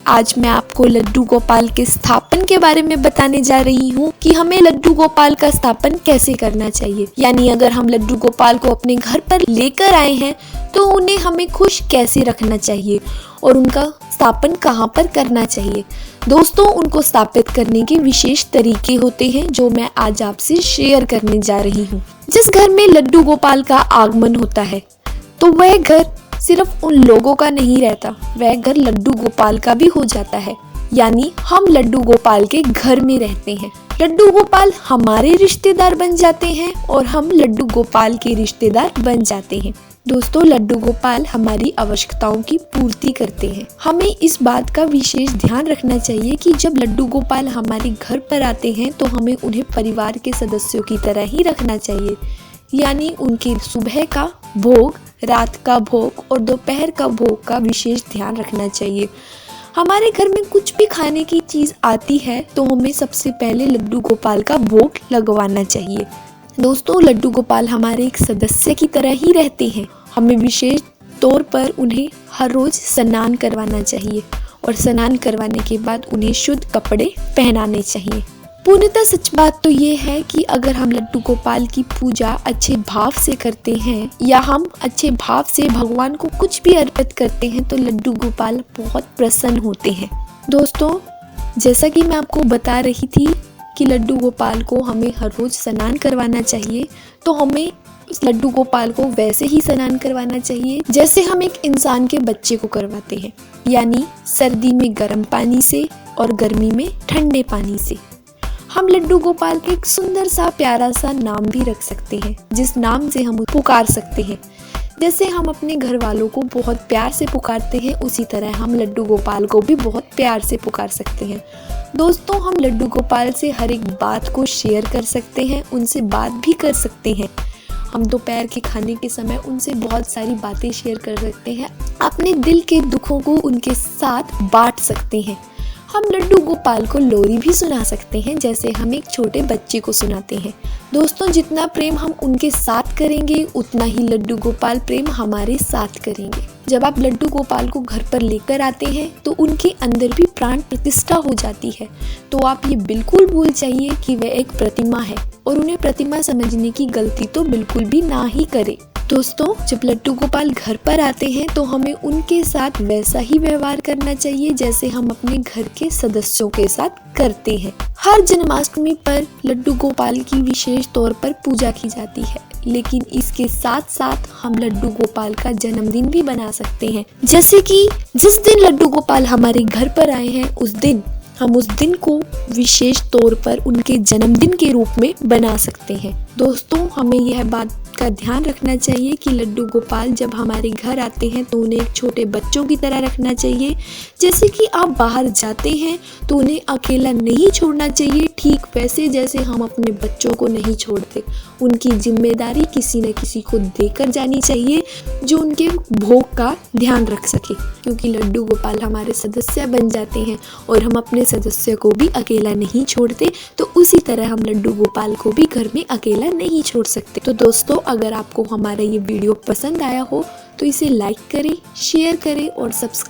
आज मैं आपको लड्डू गोपाल के स्थापन के बारे में बताने जा रही हूँ कि हमें लड्डू गोपाल का स्थापन कैसे करना चाहिए। यानी अगर हम लड्डू गोपाल को अपने घर पर लेकर आए हैं तो उन्हें हमें खुश कैसे रखना चाहिए और उनका स्थापन कहाँ पर करना चाहिए। दोस्तों, उनको स्थापित करने के विशेष तरीके होते हैं जो मैं आज आपसे शेयर करने जा रही हूँ। जिस घर में लड्डू गोपाल का आगमन होता है तो वह घर सिर्फ उन लोगों का नहीं रहता, वह घर लड्डू गोपाल का भी हो जाता है। यानी हम लड्डू गोपाल के घर में रहते हैं। लड्डू गोपाल हमारे रिश्तेदार बन जाते हैं और हम लड्डू गोपाल के रिश्तेदार बन जाते हैं। दोस्तों, लड्डू गोपाल हमारी आवश्यकताओं की पूर्ति करते हैं। हमें इस बात का विशेष ध्यान रखना चाहिए कि जब लड्डू गोपाल हमारे घर पर आते हैं तो हमें उन्हें परिवार के सदस्यों की तरह ही रखना चाहिए। यानी उनके सुबह का भोग, रात का भोग और दोपहर का भोग का विशेष ध्यान रखना चाहिए। हमारे घर में कुछ भी खाने की चीज़ आती है तो हमें सबसे पहले लड्डू गोपाल का भोग लगवाना चाहिए। दोस्तों, लड्डू गोपाल हमारे एक सदस्य की तरह ही रहते हैं। हमें विशेष तौर पर उन्हें हर रोज स्नान करवाना चाहिए और स्नान करवाने के बाद उन्हें शुद्ध कपड़े पहनाने चाहिए। पूर्णतः सच बात तो ये है कि अगर हम लड्डू गोपाल की पूजा अच्छे भाव से करते हैं या हम अच्छे भाव से भगवान को कुछ भी अर्पित करते हैं तो लड्डू गोपाल बहुत प्रसन्न होते हैं। दोस्तों, जैसा कि मैं आपको बता रही थी कि लड्डू गोपाल को हमें हर रोज स्नान करवाना चाहिए, तो हमें लड्डू गोपाल को वैसे ही स्नान करवाना चाहिए जैसे हम एक इंसान के बच्चे को करवाते हैं। यानी सर्दी में गर्म पानी से और गर्मी में ठंडे पानी से। हम लड्डू गोपाल के एक सुंदर सा प्यारा सा नाम भी रख सकते हैं जिस नाम से हम पुकार सकते हैं। जैसे हम अपने घर वालों को बहुत प्यार से पुकारते हैं, उसी तरह हम लड्डू गोपाल को भी बहुत प्यार से पुकार सकते हैं। दोस्तों, हम लड्डू गोपाल से हर एक बात को शेयर कर सकते हैं, उनसे बात भी कर सकते हैं। हम दोपहर के खाने के समय उनसे बहुत सारी बातें शेयर कर सकते हैं, अपने दिल के दुखों को उनके साथ बांट सकते हैं। हम लड्डू गोपाल को लोरी भी सुना सकते हैं जैसे हम एक छोटे बच्चे को सुनाते हैं। दोस्तों, जितना प्रेम हम उनके साथ करेंगे उतना ही लड्डू गोपाल प्रेम हमारे साथ करेंगे। जब आप लड्डू गोपाल को घर पर लेकर आते हैं तो उनके अंदर भी प्राण प्रतिष्ठा हो जाती है। तो आप ये बिल्कुल भूल जाइए कि वह एक प्रतिमा है और उन्हें प्रतिमा समझने की गलती तो बिल्कुल भी ना ही करें। दोस्तों, जब लड्डू गोपाल घर पर आते हैं तो हमें उनके साथ वैसा ही व्यवहार करना चाहिए जैसे हम अपने घर के सदस्यों के साथ करते हैं। हर जन्माष्टमी पर लड्डू गोपाल की विशेष तौर पर पूजा की जाती है, लेकिन इसके साथ साथ हम लड्डू गोपाल का जन्मदिन भी बना सकते हैं। जैसे कि जिस दिन लड्डू गोपाल हमारे घर पर आए हैं हम उस दिन को विशेष तौर पर उनके जन्मदिन के रूप में बना सकते हैं। दोस्तों, हमें यह बात का ध्यान रखना चाहिए कि लड्डू गोपाल जब हमारे घर आते हैं तो उन्हें एक छोटे बच्चों की तरह रखना चाहिए। जैसे कि आप बाहर जाते हैं तो उन्हें अकेला नहीं छोड़ना चाहिए, ठीक वैसे जैसे हम अपने बच्चों को नहीं छोड़ते। उनकी जिम्मेदारी किसी न किसी को देकर जानी चाहिए जो उनके भोग का ध्यान रख सके, क्योंकि लड्डू गोपाल हमारे सदस्य बन जाते हैं और हम अपने सदस्य को भी अकेला नहीं छोड़ते। तो उसी तरह हम लड्डू गोपाल को भी घर में अकेला नहीं छोड़ सकते। तो दोस्तों, अगर आपको हमारा ये वीडियो पसंद आया हो तो इसे लाइक करें, शेयर करें और सब्सक्राइब